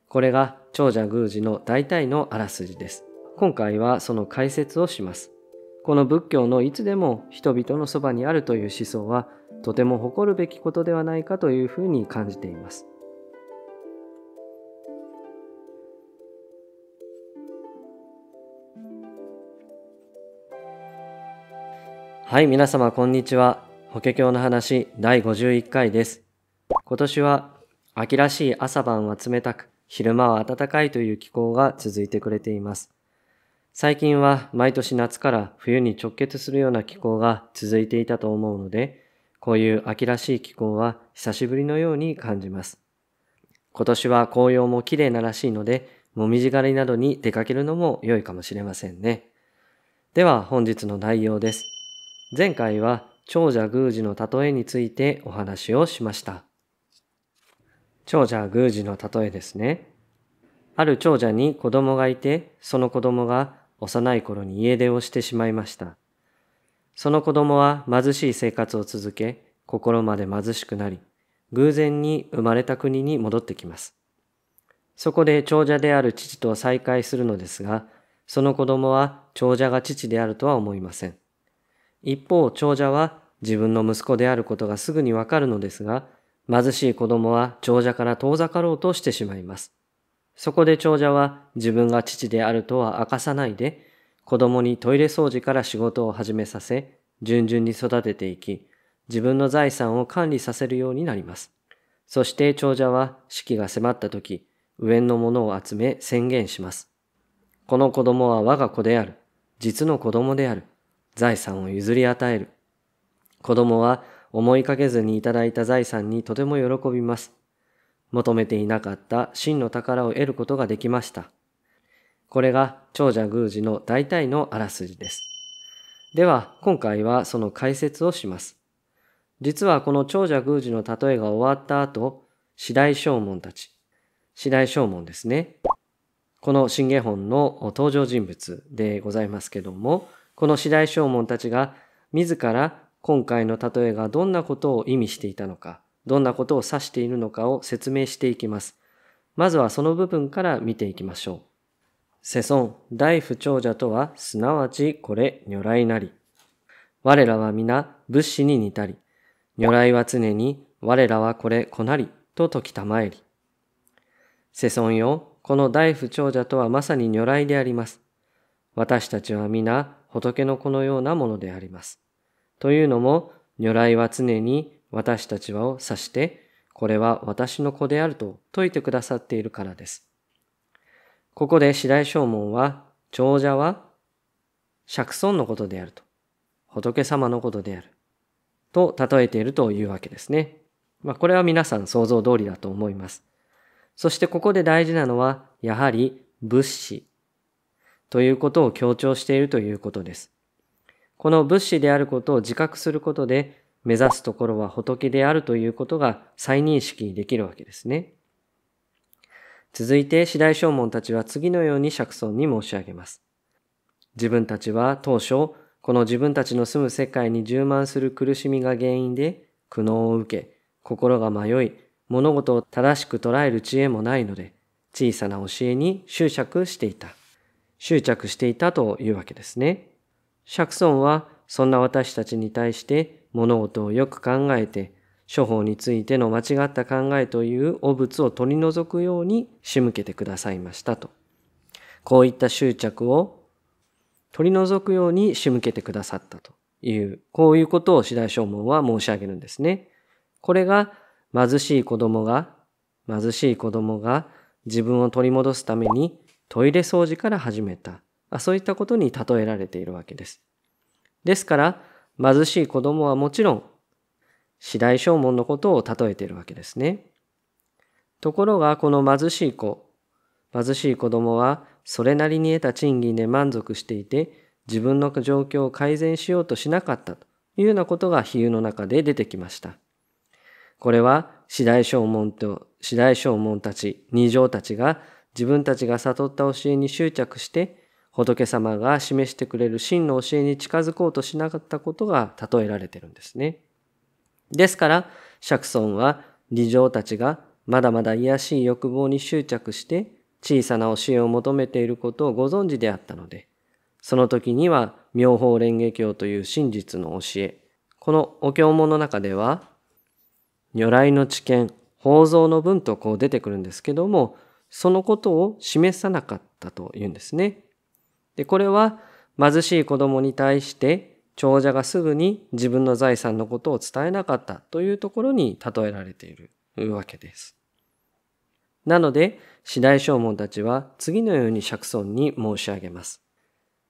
これが長者宮司の大体のあらすじです。今回はその解説をします。この仏教のいつでも人々のそばにあるという思想はとても誇るべきことではないかというふうに感じています。はい、皆様こんにちは。法華経の話第51回です。今年は秋らしい朝晩は冷たく、昼間は暖かいという気候が続いてくれています。最近は毎年夏から冬に直結するような気候が続いていたと思うので、こういう秋らしい気候は久しぶりのように感じます。今年は紅葉も綺麗ならしいので、もみじ狩りなどに出かけるのも良いかもしれませんね。では本日の内容です。前回は長者宮司の例えについてお話をしました。長者宮司の例えですね。ある長者に子供がいて、その子供が幼い頃に家出をしてしまいました。その子供は貧しい生活を続け、心まで貧しくなり、偶然に生まれた国に戻ってきます。そこで長者である父と再会するのですが、その子供は長者が父であるとは思いません。一方、長者は自分の息子であることがすぐにわかるのですが、貧しい子供は長者から遠ざかろうとしてしまいます。そこで長者は自分が父であるとは明かさないで、子供にトイレ掃除から仕事を始めさせ、順々に育てていき、自分の財産を管理させるようになります。そして長者は死期が迫った時、上のものを集め宣言します。この子供は我が子である。実の子供である。財産を譲り与える。子供は思いかけずにいただいた財産にとても喜びます。求めていなかった真の宝を得ることができました。これが長者宮司の大体のあらすじです。では今回はその解説をします。実はこの長者宮司の例えが終わった後、四大将門たち、四大将門ですね。この信玄本の登場人物でございますけども、この四大将門たちが自ら今回の例えがどんなことを意味していたのか、どんなことを指しているのかを説明していきます。まずはその部分から見ていきましょう。世尊、大不長者とは、すなわちこれ如来なり。我らは皆仏師に似たり、如来は常に我らはこれこなりと説きたまえり。世尊よ、この大不長者とはまさに如来であります。私たちは皆仏の子のようなものであります。というのも、如来は常に私たちを指して、これは私の子であると説いてくださっているからです。ここで四大将門は、長者は釈尊のことであると、仏様のことであると例えているというわけですね。これは皆さん想像通りだと思います。そしてここで大事なのは、やはり仏師ということを強調しているということです。この仏師であることを自覚することで、目指すところは仏であるということが再認識できるわけですね。続いて四大将門たちは次のように釈尊に申し上げます。自分たちは当初、この自分たちの住む世界に充満する苦しみが原因で苦悩を受け、心が迷い、物事を正しく捉える知恵もないので、小さな教えに執着していたというわけですね。釈尊はそんな私たちに対して物事をよく考えて、処方についての間違った考えという汚物を取り除くように仕向けてくださいましたと。こういった執着を取り除くように仕向けてくださったという、こういうことを四大将門は申し上げるんですね。これが貧しい子供が自分を取り戻すためにトイレ掃除から始めた。そういったことに例えられているわけです。ですから、貧しい子供はもちろん、四大将門のことを例えているわけですね。ところが、この貧しい子供は、それなりに得た賃金で満足していて、自分の状況を改善しようとしなかったというようなことが比喩の中で出てきました。これは、四大将門たち、二乗たちが、自分たちが悟った教えに執着して、仏様が示してくれる真の教えに近づこうとしなかったことが例えられているんですね。ですから、釈尊は二乗たちがまだまだ卑しい欲望に執着して小さな教えを求めていることをご存知であったので、その時には妙法蓮華経という真実の教え、このお経文の中では、如来の知見、法蔵の分とこう出てくるんですけども、そのことを示さなかったというんですね。で、これは貧しい子供に対して長者がすぐに自分の財産のことを伝えなかったというところに例えられているわけです。なので、四大聖門たちは次のように釈尊に申し上げます。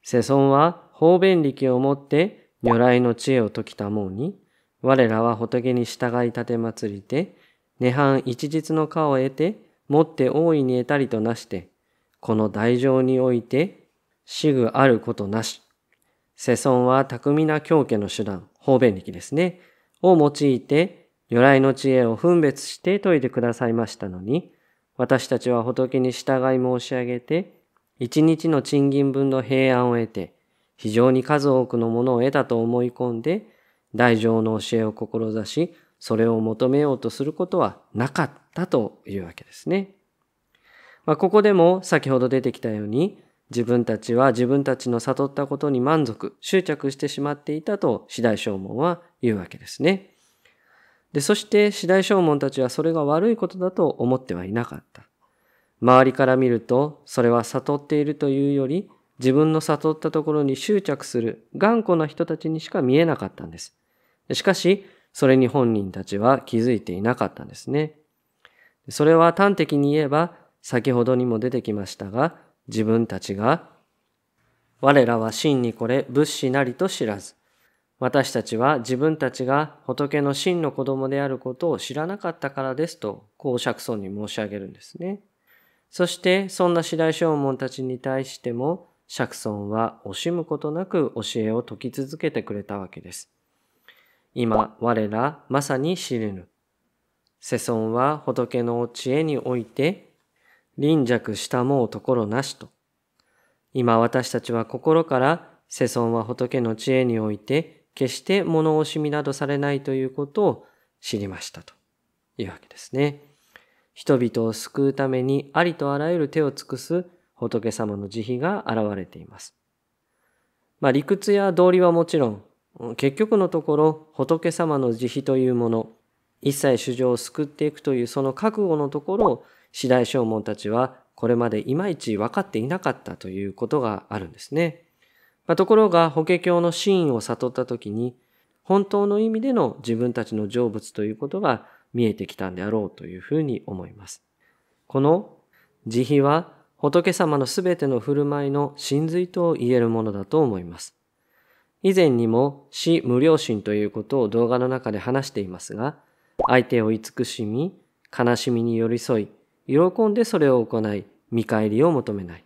世尊は方便力をもって如来の知恵を説きたもうに、我らは仏に従い立て祭りて、涅槃一日の果を得て、もって大いに得たりとなして、この大乗において、死具あることなし。世尊は巧みな教家の手段、方便力ですね、を用いて、如来の知恵を分別して説いてくださいましたのに、私たちは仏に従い申し上げて、一日の賃金分の平安を得て、非常に数多くのものを得たと思い込んで、大乗の教えを志し、それを求めようとすることはなかったというわけですね。ここでも先ほど出てきたように、自分たちは自分たちの悟ったことに満足、執着してしまっていたと四大聖門は言うわけですね。で、そして四大聖門たちはそれが悪いことだと思ってはいなかった。周りから見ると、それは悟っているというより、自分の悟ったところに執着する頑固な人たちにしか見えなかったんです。しかし、それに本人たちは気づいていなかったんですね。それは端的に言えば、先ほどにも出てきましたが、自分たちが、我らは真にこれ仏師なりと知らず、私たちは自分たちが仏の真の子供であることを知らなかったからですと、こう釈尊に申し上げるんですね。そしてそんな四大聖門たちに対しても釈尊は惜しむことなく教えを説き続けてくれたわけです。今我らまさに知れぬ。世尊は仏の知恵において臨弱したもうところなしと。今私たちは心から世尊は仏の知恵において決して物惜しみなどされないということを知りましたというわけですね。人々を救うためにありとあらゆる手を尽くす仏様の慈悲が現れています。理屈や道理はもちろん、結局のところ仏様の慈悲というもの、一切衆生を救っていくというその覚悟のところを四大聖門たちはこれまでいまいち分かっていなかったということがあるんですね。ところが法華経の真意を悟ったときに、本当の意味での自分たちの成仏ということが見えてきたんであろうというふうに思います。この慈悲は仏様のすべての振る舞いの真髄と言えるものだと思います。以前にも死無良心ということを動画の中で話していますが、相手を慈しみ、悲しみに寄り添い、喜んでそれを行い、見返りを求めない。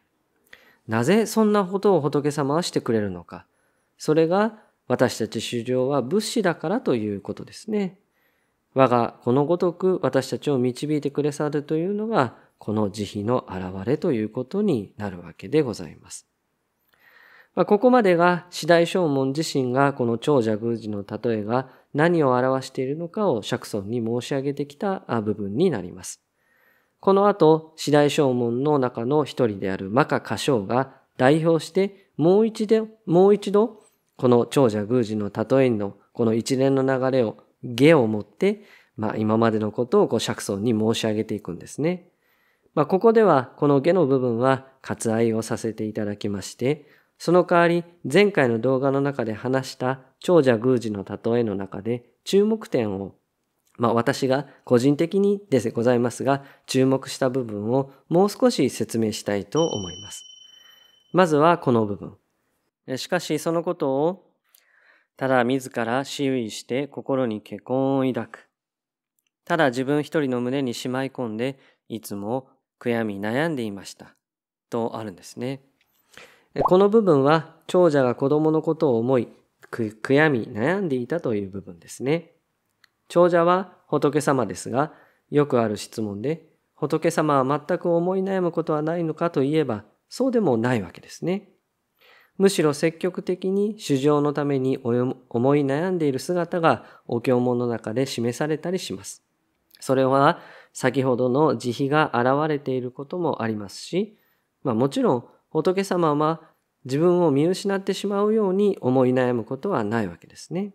なぜそんなことを仏様はしてくれるのか。それが私たち衆生は仏師だからということですね。我がこのごとく私たちを導いてくれさるというのが、この慈悲の現れということになるわけでございます。ここまでが四大聖門自身がこの長者宮司の例えが何を表しているのかを釈尊に申し上げてきた部分になります。この後、四大聖門の中の一人である摩訶迦葉が代表してもう一度この長者宮司の例えのこの一連の流れを下をもって、今までのことを釈尊に申し上げていくんですね。ここではこの下の部分は割愛をさせていただきまして、その代わり前回の動画の中で話した長者宮司の例えの中で注目点を、私が個人的にでございますが、注目した部分をもう少し説明したいと思います。まずはこの部分。しかしそのことをただ自ら思惟して心に悔恨を抱く。ただ自分一人の胸にしまい込んでいつも悔やみ悩んでいましたとあるんですね。この部分は長者が子供のことを思い悔やみ悩んでいたという部分ですね。長者は仏様ですが、よくある質問で、仏様は全く思い悩むことはないのかといえば、そうでもないわけですね。むしろ積極的に衆生のために思い悩んでいる姿がお経文の中で示されたりします。それは先ほどの慈悲が現れていることもありますし、もちろん仏様は自分を見失ってしまうように思い悩むことはないわけですね。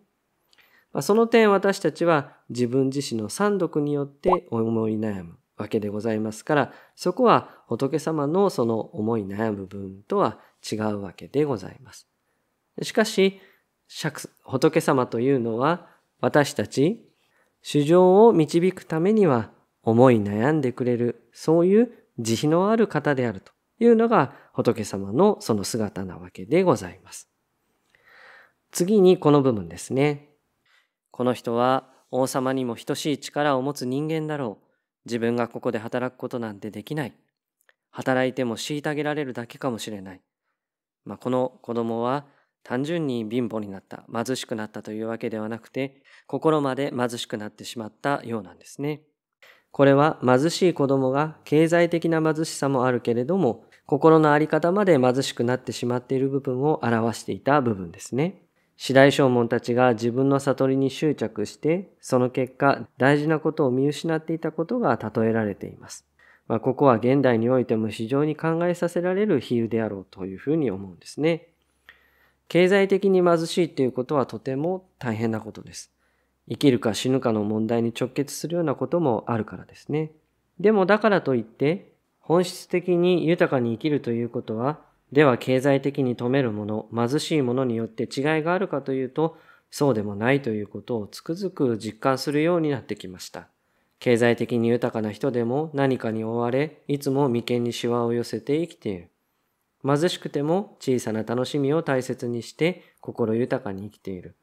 その点私たちは自分自身の三毒によって思い悩むわけでございますから、そこは仏様のその思い悩む分とは違うわけでございます。しかし、仏様というのは私たち、衆生を導くためには思い悩んでくれる、そういう慈悲のある方であるというのが仏様のその姿なわけでございます。次にこの部分ですね。この人は王様にも等しい力を持つ人間だろう。自分がここで働くことなんてできない。働いても虐げられるだけかもしれない。この子供は単純に貧乏になった、貧しくなったというわけではなくて、心まで貧しくなってしまったようなんですね。これは貧しい子供が経済的な貧しさもあるけれども、心の在り方まで貧しくなってしまっている部分を表していた部分ですね。四大聖門たちが自分の悟りに執着して、その結果大事なことを見失っていたことが例えられています。ここは現代においても非常に考えさせられる比喩であろうというふうに思うんですね。経済的に貧しいということはとても大変なことです。生きるか死ぬかの問題に直結するようなこともあるからですね。でもだからといって、本質的に豊かに生きるということは、では経済的に富めるもの、貧しいものによって違いがあるかというと、そうでもないということをつくづく実感するようになってきました。経済的に豊かな人でも何かに追われ、いつも眉間にシワを寄せて生きている。貧しくても小さな楽しみを大切にして心豊かに生きている。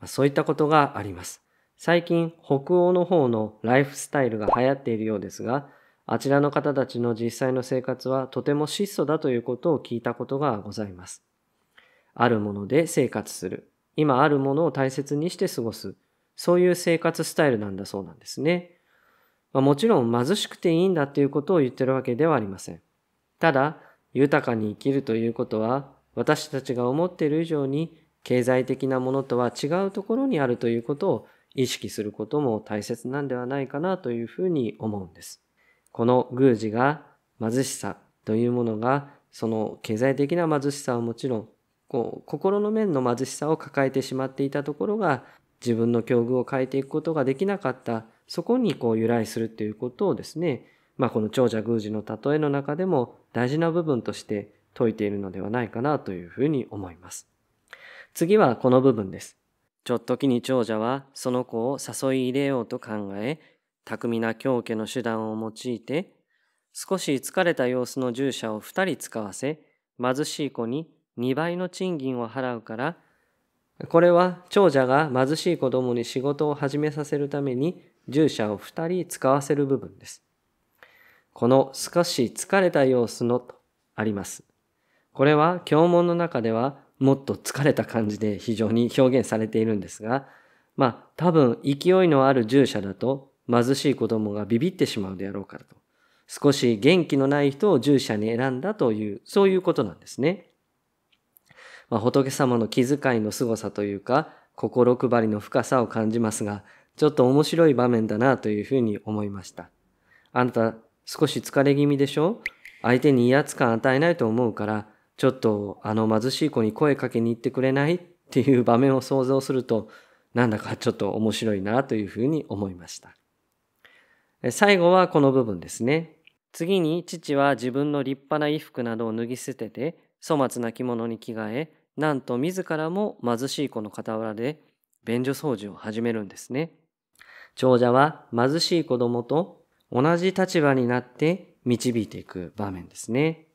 そういったことがあります。最近北欧の方のライフスタイルが流行っているようですが、あちらの方たちの実際の生活はとても質素だということを聞いたことがございます。あるもので生活する。今あるものを大切にして過ごす。そういう生活スタイルなんだそうなんですね。もちろん貧しくていいんだということを言ってるわけではありません。ただ、豊かに生きるということは、私たちが思っている以上に経済的なものとは違うところにあるということを意識することも大切なんではないかなというふうに思うんです。この宮司が貧しさというものが、その経済的な貧しさはもちろん、心の面の貧しさを抱えてしまっていたところが、自分の境遇を変えていくことができなかった、そこに由来するということをですね、この長者宮司の例えの中でも大事な部分として説いているのではないかなというふうに思います。次はこの部分です。ちょっときに長者はその子を誘い入れようと考え、巧みな狂気の手段を用いて、少し疲れた様子の従者を2人使わせ、貧しい子に2倍の賃金を払うから、これは長者が貧しい子供に仕事を始めさせるために従者を2人使わせる部分です。この少し疲れた様子のとあります。これは経文の中ではもっと疲れた感じで非常に表現されているんですが、多分勢いのある従者だと貧しい子供がビビってしまうであろうからと。少し元気のない人を従者に選んだという、そういうことなんですね。仏様の気遣いの凄さというか、心配りの深さを感じますが、ちょっと面白い場面だなというふうに思いました。あなた少し疲れ気味でしょ？相手に威圧感与えないと思うから、ちょっと貧しい子に声かけに行ってくれないっていう場面を想像すると、なんだかちょっと面白いなというふうに思いました。最後はこの部分ですね。次に父は自分の立派な衣服などを脱ぎ捨てて、粗末な着物に着替え、なんと自らも貧しい子の傍らで便所掃除を始めるんですね。長者は貧しい子供と同じ立場になって導いていく場面ですね。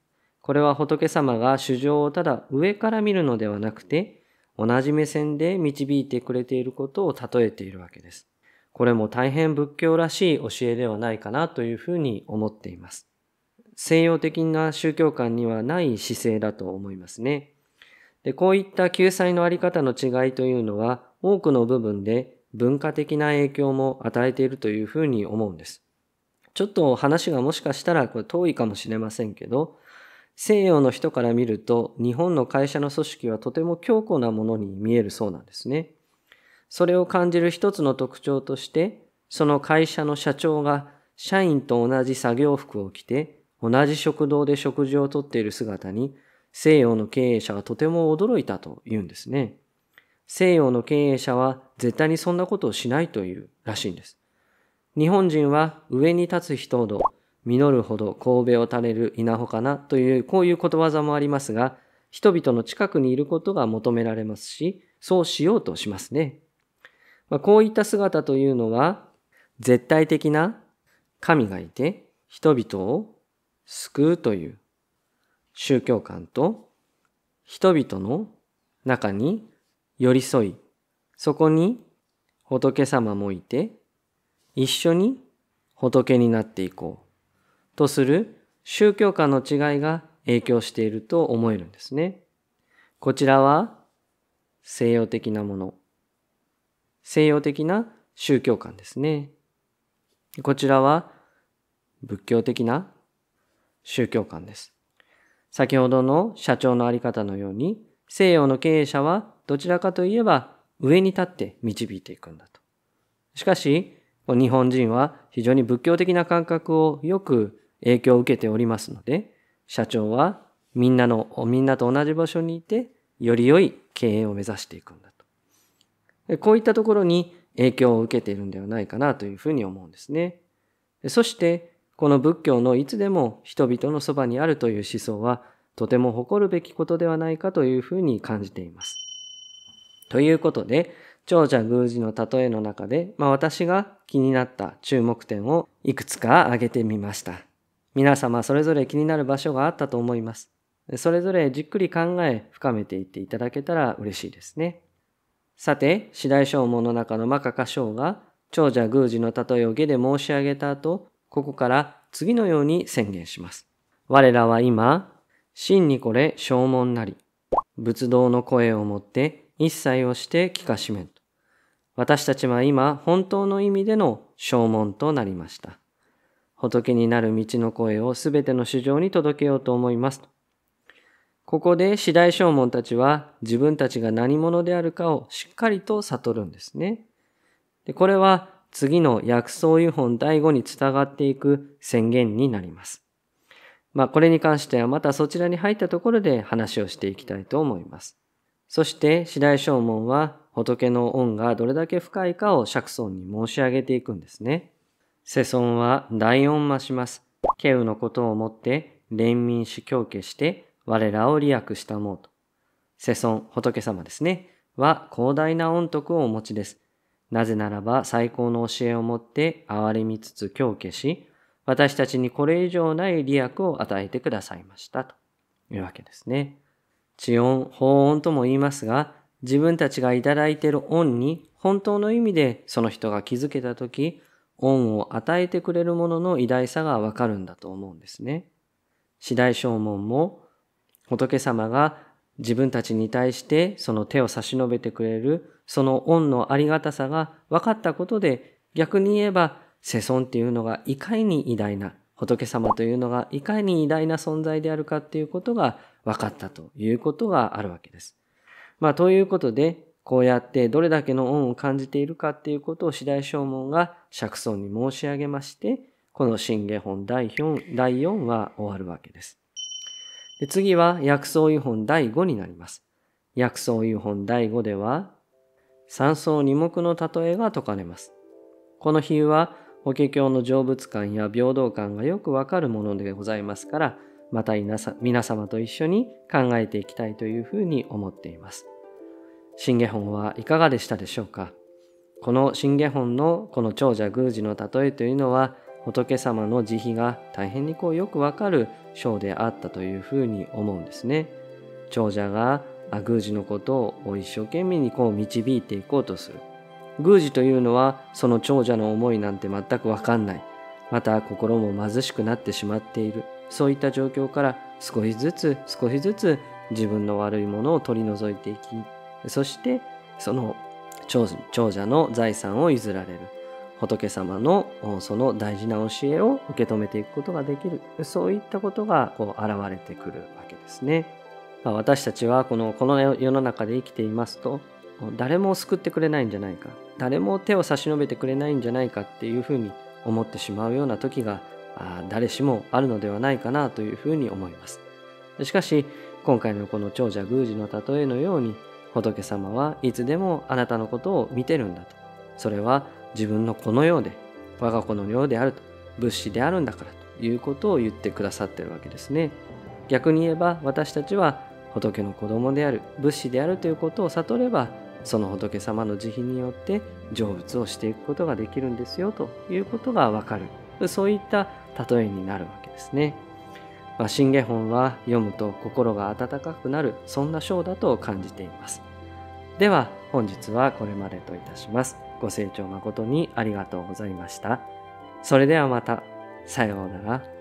これは仏様が衆生をただ上から見るのではなくて、同じ目線で導いてくれていることを例えているわけです。これも大変仏教らしい教えではないかなというふうに思っています。西洋的な宗教観にはない姿勢だと思いますね。で、こういった救済のあり方の違いというのは多くの部分で文化的な影響も与えているというふうに思うんです。ちょっと話がもしかしたらこれ遠いかもしれませんけど、西洋の人から見ると日本の会社の組織はとても強固なものに見えるそうなんですね。それを感じる一つの特徴として、その会社の社長が社員と同じ作業服を着て、同じ食堂で食事をとっている姿に、西洋の経営者はとても驚いたと言うんですね。西洋の経営者は絶対にそんなことをしないというらしいんです。日本人は上に立つ人ほど実るほど神戸を垂れる稲穂かなというこういうことわざもありますが、人々の近くにいることが求められますし、そうしようとしますね。こういった姿というのは、絶対的な神がいて人々を救うという宗教観と、人々の中に寄り添い、そこに仏様もいて、一緒に仏になっていこうとする宗教観の違いが影響していると思えるんですね。こちらは西洋的なもの、西洋的な宗教観ですね。こちらは仏教的な宗教観です。先ほどの社長のあり方のように、西洋の経営者はどちらかといえば上に立って導いていくんだと。しかし、日本人は非常に仏教的な感覚をよく影響を受けておりますので、社長はみんなと同じ場所にいて、より良い経営を目指していくんだと。こういったところに影響を受けているんではないかなというふうに思うんですね。そして、この仏教のいつでも人々のそばにあるという思想は、とても誇るべきことではないかというふうに感じています。ということで、長者宮司の例えの中で、私が気になった注目点をいくつか挙げてみました。皆様それぞれ気になる場所があったと思います。それぞれじっくり考え深めていっていただけたら嬉しいですね。さて、四大正門の中の摩訶迦葉が長者宮司の例えを下で申し上げた後、ここから次のように宣言します。我らは今、真にこれ正門なり、仏道の声をもって一切をして聞かしめんと。私たちは今、本当の意味での正門となりました。仏になる道の声をすべての衆生に届けようと思います。ここで四大正門たちは自分たちが何者であるかをしっかりと悟るんですね。で、これは次の薬草湯本第5につながっていく宣言になります。これに関してはまたそちらに入ったところで話をしていきたいと思います。そして四大正門は仏の恩がどれだけ深いかを釈尊に申し上げていくんですね。世尊は大恩増します。稀有のことをもって憐憫し教化して我らを利益したもうと。世尊、仏様ですね。は広大な恩徳をお持ちです。なぜならば最高の教えをもって憐れみつつ教化し、私たちにこれ以上ない利益を与えてくださいましたというわけですね。知恩、報恩とも言いますが、自分たちがいただいている恩に本当の意味でその人が気づけたとき、恩を与えてくれるものの偉大さがわかるんだと思うんですね。四大正門も仏様が自分たちに対してその手を差し伸べてくれるその恩のありがたさが分かったことで、逆に言えば世尊っていうのがいかに偉大な、仏様というのがいかに偉大な存在であるかっていうことが分かったということがあるわけです。ということで、こうやってどれだけの恩を感じているかっていうことを四大正門が釈尊に申し上げまして、この真下本第4は終わるわけです。で、次は薬草湯本第5になります。薬草湯本第5では、三草二目の例えが説かれます。この比喩は法華経の成仏感や平等感がよくわかるものでございますから、また皆様と一緒に考えていきたいというふうに思っています。真下本はいかがでしたでしょうか。この真下本のこの長者宮司の例えというのは、仏様の慈悲が大変によくわかる章であったというふうに思うんですね。長者が宮司のことを一生懸命に導いていこうとする。宮司というのはその長者の思いなんて全くわかんない。また心も貧しくなってしまっている。そういった状況から少しずつ自分の悪いものを取り除いていき、そしてその長者の財産を譲られる。仏様のその大事な教えを受け止めていくことができる。そういったことが現れてくるわけですね。私たちはこの世の中で生きていますと、誰も救ってくれないんじゃないか、誰も手を差し伸べてくれないんじゃないかっていうふうに思ってしまうような時が誰しもあるのではないかなというふうに思います。しかし今回のこの長者宮司の例えのように、仏様はいつでもあなたのことを見てるんだと。それは自分の子のようで、我が子のようであると、仏師であるんだからということを言ってくださっているわけですね。逆に言えば私たちは仏の子供である、仏師であるということを悟れば、その仏様の慈悲によって成仏をしていくことができるんですよということがわかる。そういった例えになるわけですね。信玄本は読むと心が温かくなる、そんな章だと感じています。では本日はこれまでといたします。ご清聴誠にありがとうございました。それではまた。さようなら。